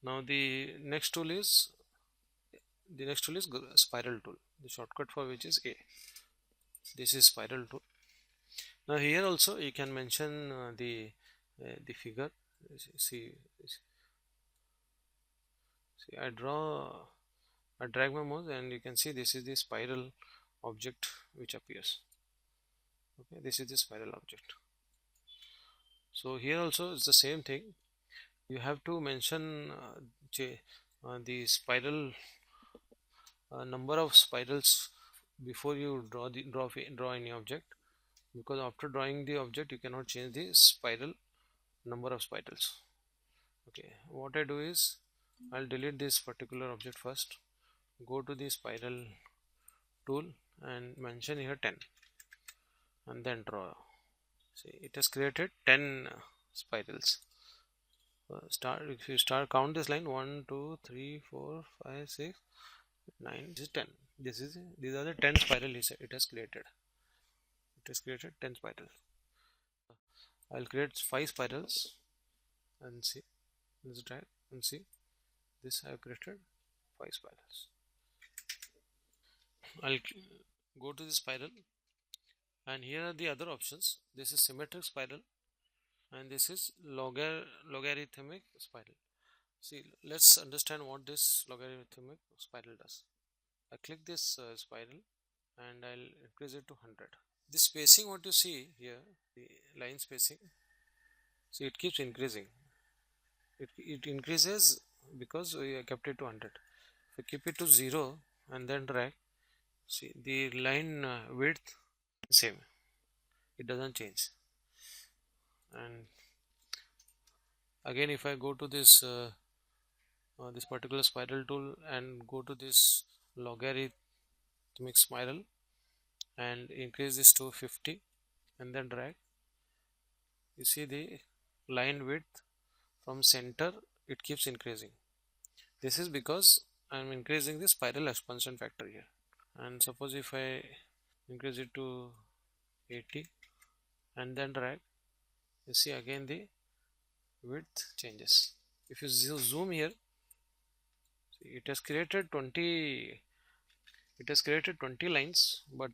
Now the next tool is spiral tool, the shortcut for which is A. This is spiral tool. Now here also you can mention the figure. See, I drag my mouse and you can see this is the spiral object which appears. Okay, this is the spiral object. So here also it's the same thing. You have to mention the spiral number of spirals before you draw any object, because after drawing the object you cannot change the spiral number of spirals. Okay, what I do is I'll delete this particular object first, go to the spiral tool and mention here 10 and then draw. See, it has created 10 spirals. If you start count this line 1 2 3 4 5 6 9, this is 10. These are the 10 spirals it has created. It has created 10 spirals. I'll create 5 spirals and see. Let's try and see. This I have created 5 spirals. I'll go to the spiral and here are the other options. This is symmetric spiral and this is logarithmic spiral. See, let's understand what this logarithmic spiral does. I click this spiral and I'll increase it to 100. The spacing what you see here, the line spacing, see it keeps increasing. It increases because we kept it to 100. If we keep it to 0 and then drag, see the line width same, it doesn't change. And again if I go to this this particular spiral tool and go to this logarithmic spiral and increase this to 50 and then drag, you see the line width from center it keeps increasing. This is because I am increasing the spiral expansion factor here. And suppose if I increase it to 80 and then drag, you see again the width changes. If you zoom here, see it has created 20 lines, but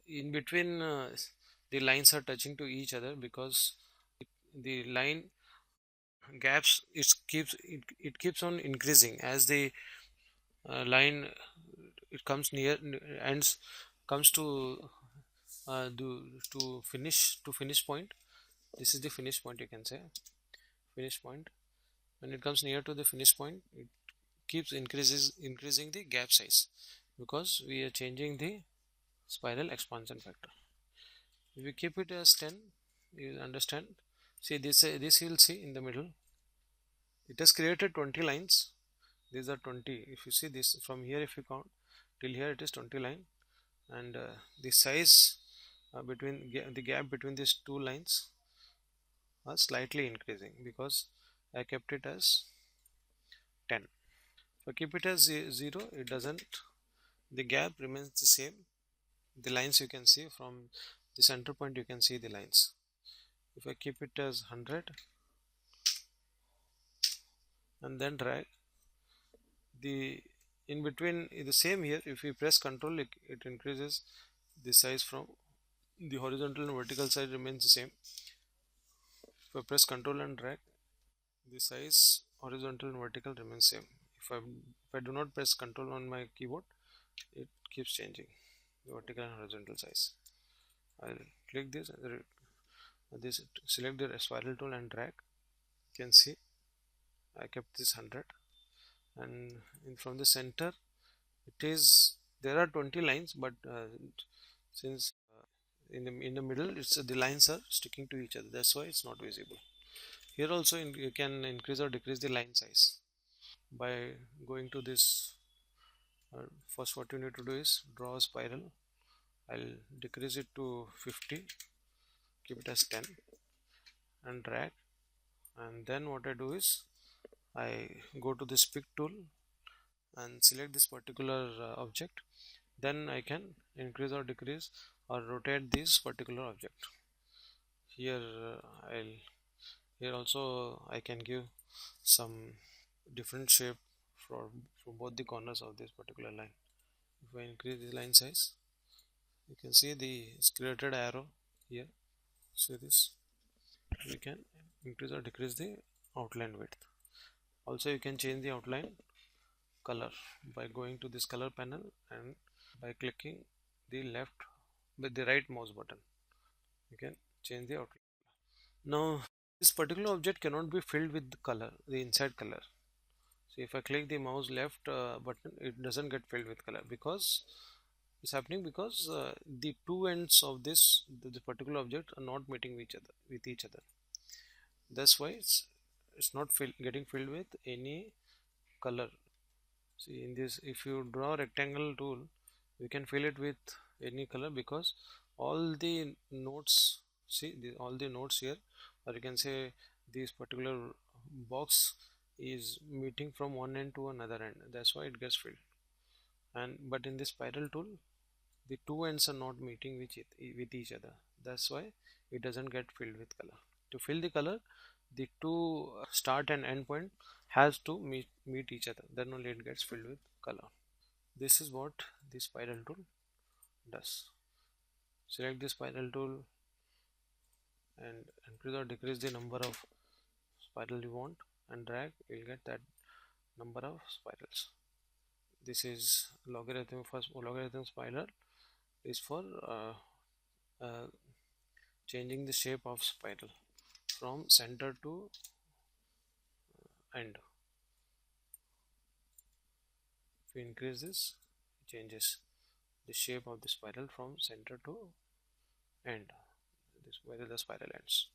in between the lines are touching to each other because the line gaps it keeps on increasing as the line it comes near ends comes to finish point. This is the finish point, you can say finish point. When it comes near to the finish point, it keeps increasing the gap size because we are changing the spiral expansion factor. If we keep it as 10, you will understand. See this you will see in the middle, it has created 20 lines. These are 20. If you see this from here, if you count till here, it is 20 line, and the size between the gap between these two lines are slightly increasing because I kept it as 10. If I keep it as 0, it doesn't, the gap remains the same. The lines you can see from the center point, you can see the lines. If I keep it as 100 and then drag, the in between is the same here. If we press Ctrl, it increases the size from the horizontal and vertical side remains the same. If I press Ctrl and drag, the size horizontal and vertical remains same. If I do not press Ctrl on my keyboard, it keeps changing the vertical and horizontal size. I'll click this select the spiral tool and drag. You can see I kept this 100, and from the center it is there are 20 lines, but since in the middle it's the lines are sticking to each other, that's why it's not visible. Here also you can increase or decrease the line size by going to this. First what you need to do is draw a spiral. I'll decrease it to 50, keep it as 10 and drag, and then what I do is I go to this pick tool and select this particular object. Then I can increase or decrease or rotate this particular object. Here here also I can give some different shape for both the corners of this particular line. If I increase the line size, you can see the created arrow here. See this, we can increase or decrease the outline width. Also you can change the outline color by going to this color panel and by clicking the left with the right mouse button, you can change the outline. Now this particular object cannot be filled with the color, the inside color. So if I click the mouse left button, it doesn't get filled with color, because it's happening because the two ends of this particular object are not meeting with each other. That's why it's not getting filled with any color. See, in this, if you draw a rectangle tool, you can fill it with any color, because all the nodes, see all the nodes here, or you can say this particular box is meeting from one end to another end. That's why it gets filled. And but in this spiral tool, the two ends are not meeting with each other. That's why it doesn't get filled with color. To fill the color, the two start and end point has to meet each other, then only it gets filled with color. This is what the spiral tool does. Select the spiral tool and increase or decrease the number of spiral you want, and drag, you'll get that number of spirals. This is logarithm. First logarithm spiral is for changing the shape of spiral from center to end. If you increase this, it changes the shape of the spiral from center to end. This where the spiral ends.